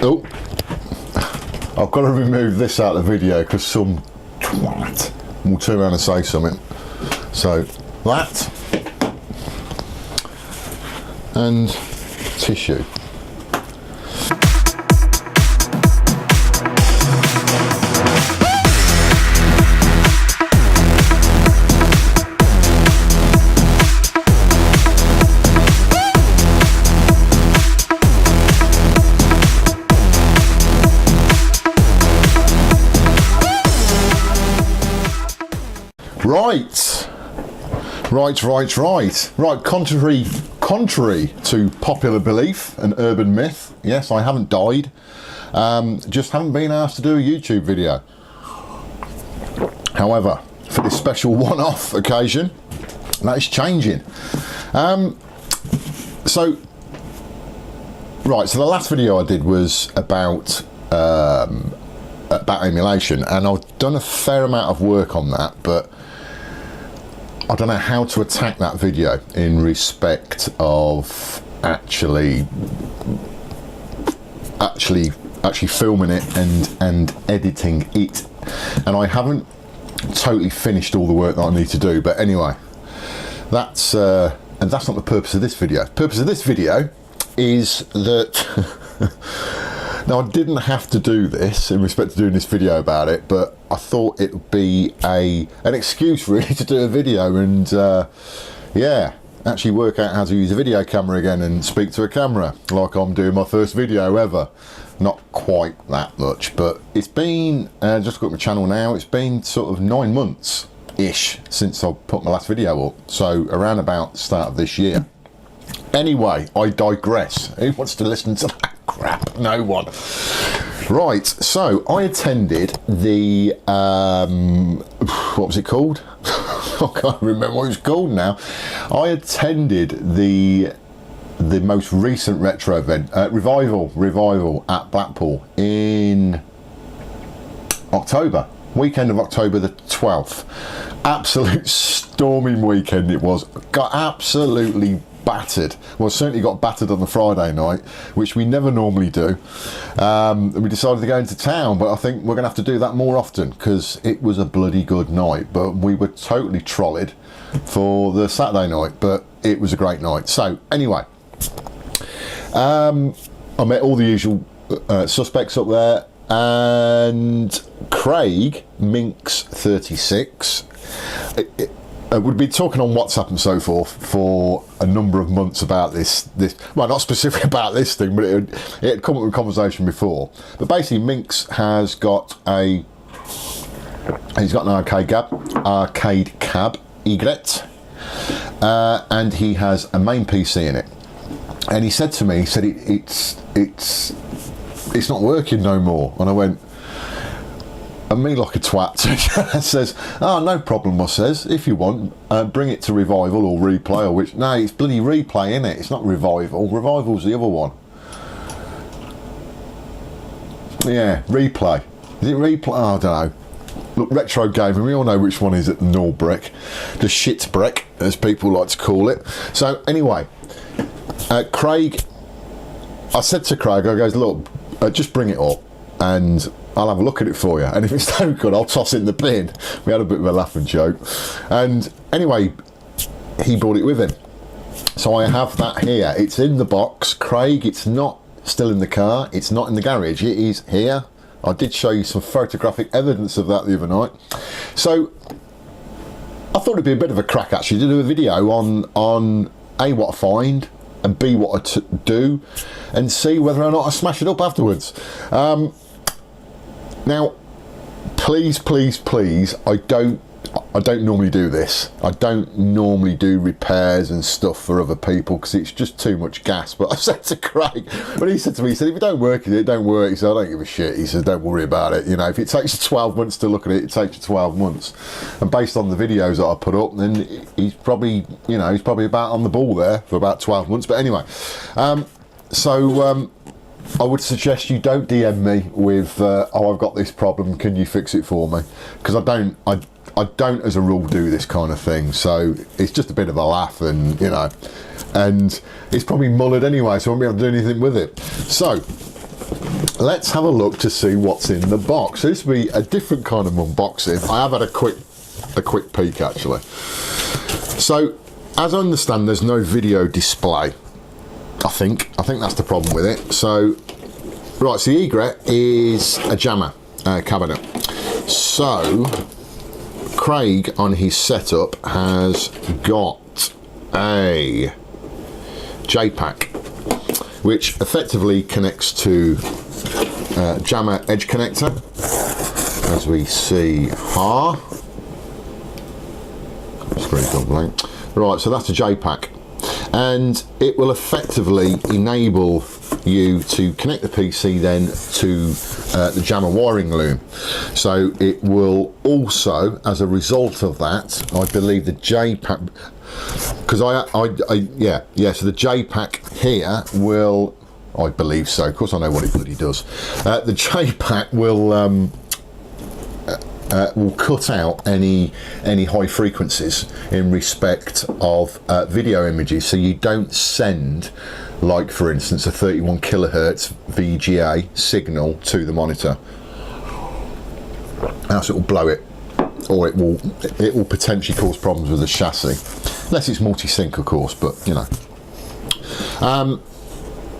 Oh, I've got to remove this out of the video because some twat will turn around and say something. So that and tissue. Right, contrary to popular belief and urban myth, yes, I haven't died, just haven't been asked to do a YouTube video. However, for this special one-off occasion, that is changing. So the last video I did was about emulation, and I've done a fair amount of work on that, but I don't know how to attack that video in respect of actually filming it and editing it, and I haven't totally finished all the work that I need to do. But anyway, that's not the purpose of this video. The purpose of this video is that now, I didn't have to do this in respect to doing this video about it, but I thought it would be an excuse really to do a video and yeah, actually work out how to use a video camera again and speak to a camera like I'm doing my first video ever. Not quite that much, but it's been, just got my channel now, it's been sort of 9 months ish since I put my last video up, so around about the start of this year. Anyway, I digress. Who wants to listen to that crap? No one. Right, so I attended the what was it called? I can't remember what it was called now. I attended the most recent retro event, revival at Blackpool in October, weekend of October the 12th. Absolute storming weekend it was. Got absolutely battered. Well, certainly got battered on the Friday night, which we never normally do. We decided to go into town, but I think we're gonna have to do that more often because it was a bloody good night. But we were totally trolled for the Saturday night, but it was a great night. So anyway, I met all the usual suspects up there, and Craig Minx 36 would be talking on WhatsApp and so forth for a number of months about this well, not specifically about this thing, but it had come up with a conversation before. But basically, Minx has got an arcade cab egret, and he has a main PC in it. And he said to me, he said it's not working no more. And I went, and me like a twat says, oh, no problem, I says, if you want, bring it to Revival or Replay or which. No, it's bloody Replay, innit? It's not Revival. Revival's the other one. Yeah, Replay. Is it Replay? Oh, I don't know. Look, retro gaming, we all know which one is at the Norbrick. The shitbrick, as people like to call it. So anyway, Craig, I said to Craig, I goes, look, just bring it up and I'll have a look at it for you, and if it's no good, I'll toss it in the bin. We had a bit of a laugh and joke, and anyway, he brought it with him. So I have that here. It's in the box, Craig. It's not still in the car. It's not in the garage. It is here. I did show you some photographic evidence of that the other night. So I thought it'd be a bit of a crack actually to do a video on A, what I find, and B, what I do, and see whether or not I smash it up afterwards. Now, please, I don't normally do this. I don't normally do repairs and stuff for other people because it's just too much gas. But I said to Craig, when he said to me, he said, if it don't work, it don't work. He said, I don't give a shit. He said, don't worry about it. You know, if it takes you 12 months to look at it, it takes you 12 months. And based on the videos that I put up, then he's probably, you know, he's probably about on the ball there for about 12 months. But anyway, I would suggest you don't DM me with, oh, I've got this problem, can you fix it for me? Because I don't as a rule do this kind of thing, so it's just a bit of a laugh, and you know, and it's probably mullered anyway, so I won't be able to do anything with it. So let's have a look to see what's in the box. This will be a different kind of unboxing. I have had a quick peek actually. So, as I understand, there's no video display. I think that's the problem with it. So, right, so the egret is a JAMMA cabinet. So, Craig on his setup has got a JPack, which effectively connects to JAMMA edge connector, as we see here. Screen's gone blank. Right, so that's a JPack, and it will effectively enable you to connect the PC then to the JAMMA wiring loom. So it will also, as a result of that, I believe the JPack, because so the JPack here will, I believe so, of course I know what it bloody does, the JPack will cut out any high frequencies in respect of video images, so you don't send, like for instance, a 31 kilohertz VGA signal to the monitor, else it will blow it, or it will potentially cause problems with the chassis, unless it's multi-sync of course, but you know.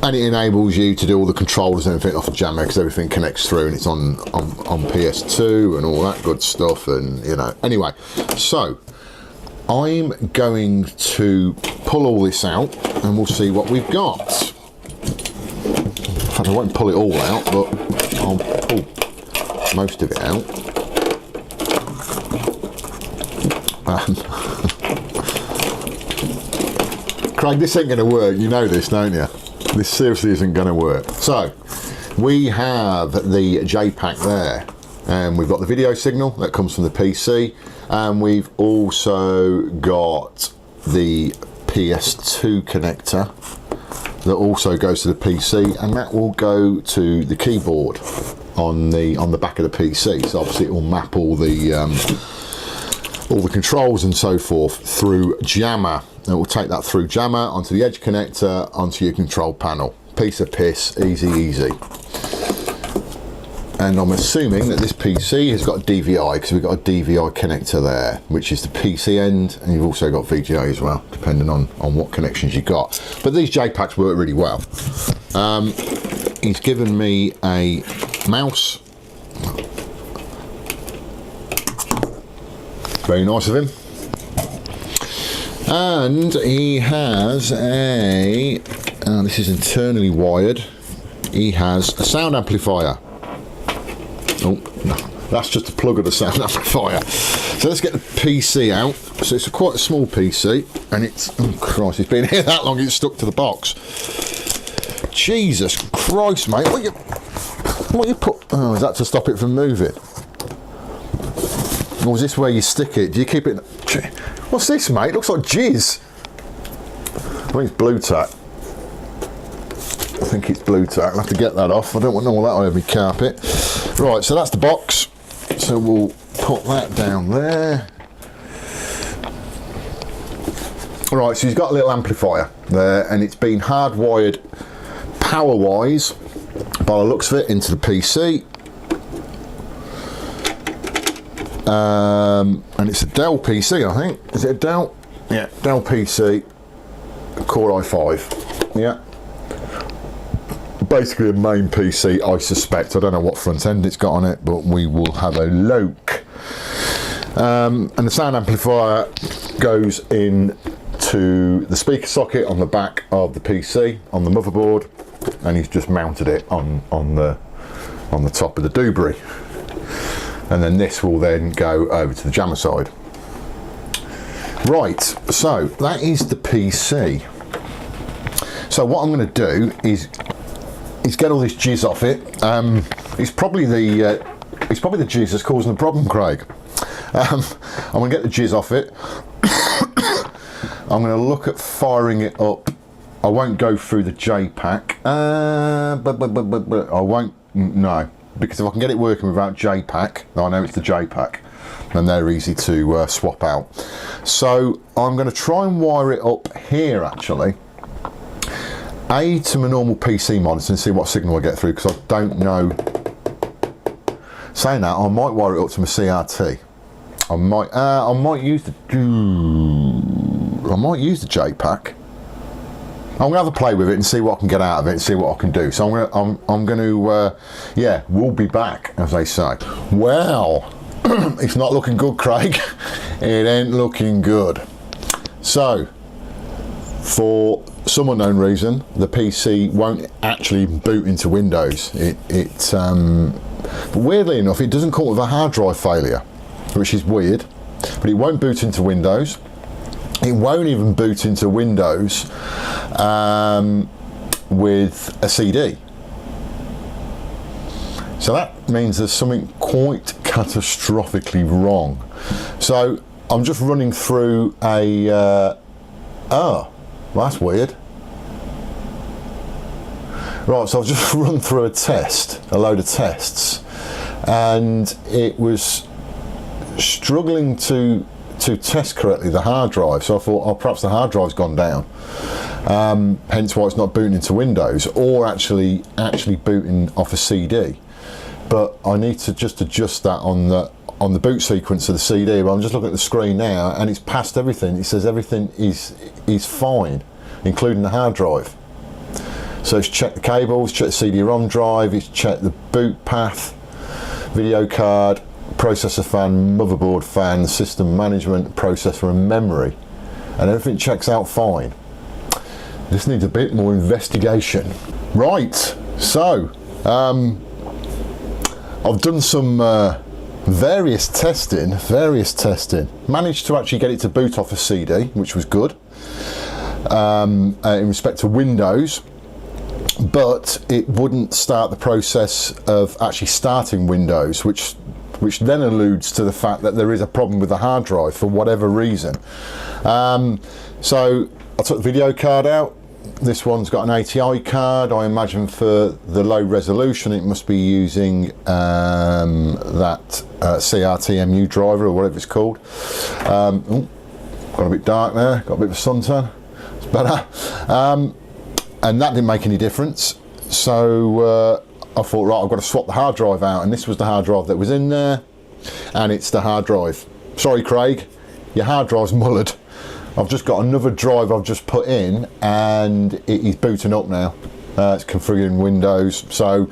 And it enables you to do all the controllers and everything off of JAMMA, because everything connects through and it's on PS2 and all that good stuff, and you know. Anyway, so I'm going to pull all this out and we'll see what we've got. In fact, I won't pull it all out, but I'll pull most of it out. Craig, this ain't going to work, you know this, don't you? This seriously isn't going to work. So we have the JPack there, and we've got the video signal that comes from the PC, and we've also got the PS2 connector that also goes to the PC, and that will go to the keyboard on the back of the PC. So obviously it will map all the controls and so forth through JAMMA. It will take that through JAMMA onto the edge connector onto your control panel. Piece of piss, easy. And I'm assuming that this PC has got a DVI, because we've got a DVI connector there, which is the PC end, and you've also got VGA as well, depending on what connections you've got. But these JPacks work really well. He's given me a mouse. Very nice of him. And he has this is internally wired, he has a sound amplifier. Oh, no, that's just a plug of the sound amplifier. So let's get the PC out. So it's quite a small PC, and it's, oh Christ, it's been here that long, it's stuck to the box. Jesus Christ, mate, what you put, oh, is that to stop it from moving? Or is this where you stick it? Do you keep it? What's this, mate? It looks like jizz. I think it's blue tack. I'll have to get that off. I don't want all that on every carpet. Right, so that's the box. So we'll put that down there. Right, so he's got a little amplifier there, and it's been hardwired power-wise, by the looks of it, into the PC. And it's a Dell PC, I think. Is it a Dell? Yeah, Dell PC, Core i5. Yeah. Basically a main PC, I suspect. I don't know what front end it's got on it, but we will have a look. And the sound amplifier goes into the speaker socket on the back of the PC, on the motherboard, and he's just mounted it on the top of the doobry. And then this will then go over to the JAMMA side. Right, so that is the PC. So what I'm going to do is get all this jizz off it. It's probably the jizz that's causing the problem, Craig. I'm going to get the jizz off it. I'm going to look at firing it up. I won't go through the JPack. But I won't, no. Because if I can get it working without JPack, I know it's the JPack, and they're easy to swap out. So I'm going to try and wire it up here actually, to my normal PC monitor and see what signal I get through, because I don't know. Saying that, I might wire it up to my CRT. I might use the JPack. I'm gonna have a play with it and see what I can get out of it and see what I can do. So I'm gonna yeah, we'll be back, as they say. Well, it's not looking good, Craig. It ain't looking good. So, for some unknown reason, the PC won't actually boot into Windows. But weirdly enough, it doesn't come with a hard drive failure, which is weird. But it won't boot into Windows. It won't even boot into Windows with a CD. So that means there's something quite catastrophically wrong. So I'm just running through a well, that's weird. Right, so I've just run through a load of tests, and it was struggling to test correctly the hard drive. So I thought, oh, perhaps the hard drive's gone down. Hence why it's not booting into Windows, or actually booting off a CD. But I need to just adjust that on the boot sequence of the CD. But I'm just looking at the screen now, and it's passed everything. It says everything is fine, including the hard drive. So it's checked the cables, checked the CD-ROM drive, it's checked the boot path, video card, processor fan, motherboard fan, system management, processor and memory, and everything checks out fine. This needs a bit more investigation. Right, so I've done some various testing, managed to actually get it to boot off a CD, which was good, in respect to Windows, but it wouldn't start the process of actually starting Windows, which then alludes to the fact that there is a problem with the hard drive for whatever reason. So I took the video card out. This one's got an ATI card. I imagine for the low resolution it must be using that CRT-MU driver or whatever it's called. Ooh, got a bit dark there, got a bit of a suntan. It's better. And that didn't make any difference. So I thought, right, I've got to swap the hard drive out, and this was the hard drive that was in there, and it's the hard drive. Sorry, Craig, your hard drive's mullered. I've just got another drive I've just put in, and it is booting up now. It's configuring Windows. So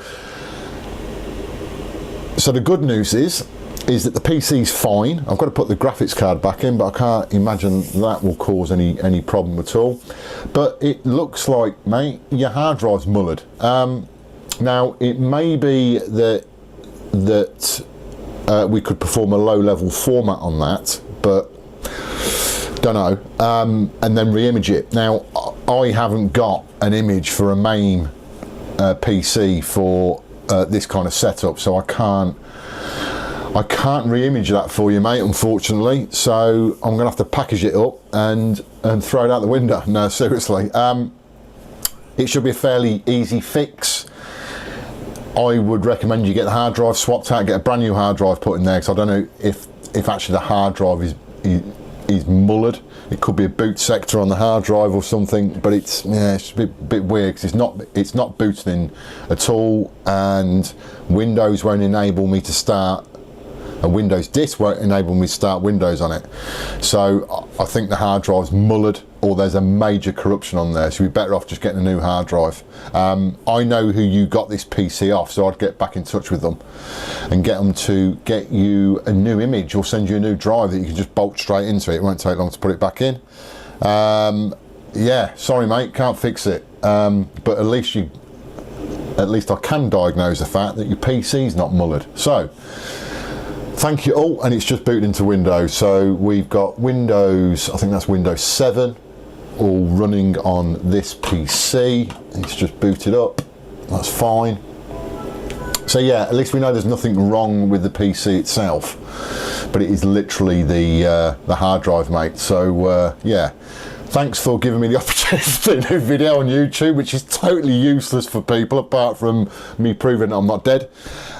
the good news is that the PC's fine. I've got to put the graphics card back in, but I can't imagine that will cause any problem at all. But it looks like, mate, your hard drive's mullered. Now, it may be that we could perform a low-level format on that, but don't know, and then re-image it. Now, I haven't got an image for a MAME PC for this kind of setup, so I can't re-image that for you, mate, unfortunately. So I'm gonna have to package it up and throw it out the window. No, seriously. It should be a fairly easy fix. I would recommend you get the hard drive swapped out, get a brand new hard drive put in there, because I don't know if actually the hard drive is mullered. It could be a boot sector on the hard drive or something, but it's a bit weird, because it's not booting in at all, and Windows won't enable me to start. A Windows disk won't enable me to start Windows on it. So I think the hard drive's mullered, or there's a major corruption on there, so we're better off just getting a new hard drive. I know who you got this PC off, so I'd get back in touch with them and get them to get you a new image or send you a new drive that you can just bolt straight into it. It won't take long to put it back in. Yeah, sorry mate, can't fix it, but at least I can diagnose the fact that your PC's not mullered. So thank you all, and it's just booted into Windows. So we've got Windows, I think that's Windows 7, all running on this PC. It's just booted up, that's fine. So yeah, at least we know there's nothing wrong with the PC itself, but it is literally the hard drive, mate. So yeah, thanks for giving me the opportunity to do a new video on YouTube, which is totally useless for people apart from me proving I'm not dead.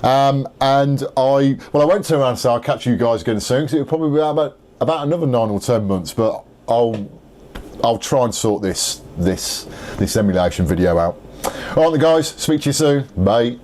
And I won't turn around and say I'll catch you guys again soon, because it'll probably be about another 9 or 10 months, but I'll I'll try and sort this emulation video out. All right, guys. Speak to you soon. Bye.